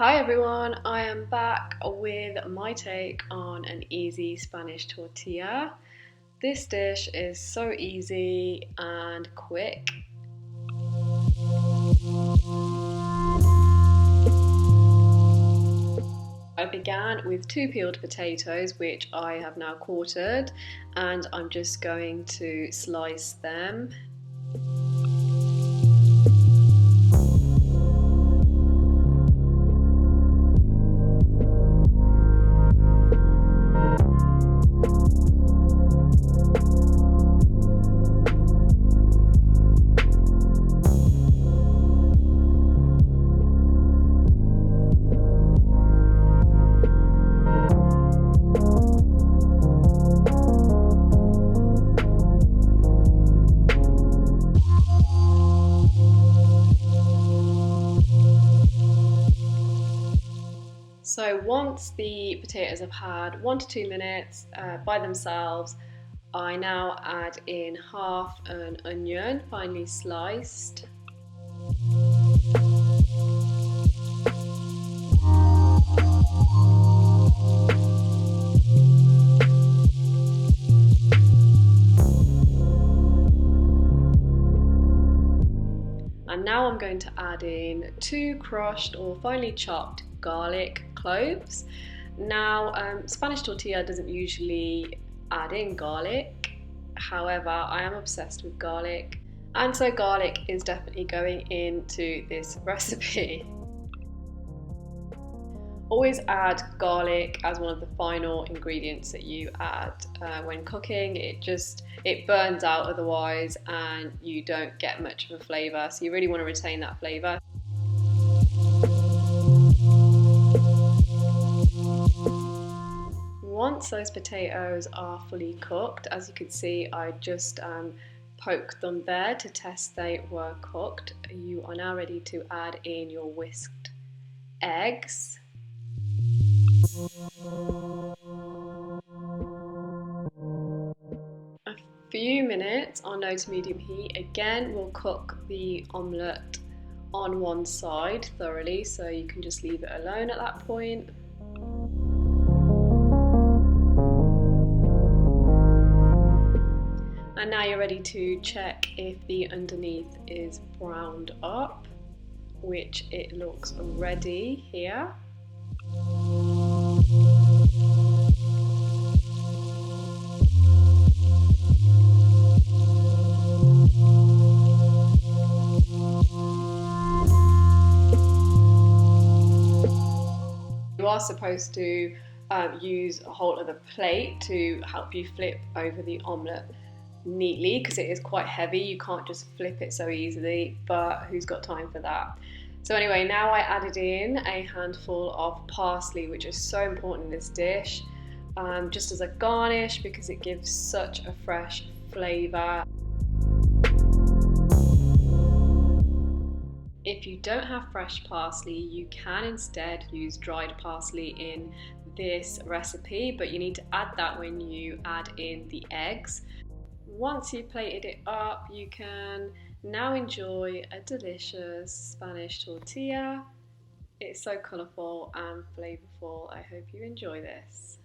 Hi everyone, I am back with my take on an easy Spanish tortilla. This dish is so easy and quick. I began with 2 peeled potatoes, which I have now quartered, and I'm just going to slice them. So once the potatoes have had 1 to 2 minutes by themselves, I now add in half an onion, finely sliced. And now I'm going to add in 2 crushed or finely chopped garlic cloves. Now, Spanish tortilla doesn't usually add in garlic. However, I am obsessed with garlic, and so garlic is definitely going into this recipe. Always add garlic as one of the final ingredients that you add when cooking. It burns out otherwise and you don't get much of a flavour, so you really want to retain that flavour. Once those potatoes are fully cooked, as you can see, I just poked them there to test they were cooked. You are now ready to add in your whisked eggs. A few minutes on low to medium heat. Again, we'll cook the omelette on one side thoroughly, so you can just leave it alone at that point. And now you're ready to check if the underneath is browned up, which it looks ready here. You are supposed to use a whole other plate to help you flip over the omelette neatly, because it is quite heavy. You can't just flip it so easily, but who's got time for that? So anyway, now I added in a handful of parsley, which is so important in this dish, just as a garnish because it gives such a fresh flavour. If you don't have fresh parsley, you can instead use dried parsley in this recipe, but you need to add that when you add in the eggs. Once you've plated it up, you can now enjoy a delicious Spanish tortilla. It's so colourful and flavourful. I hope you enjoy this.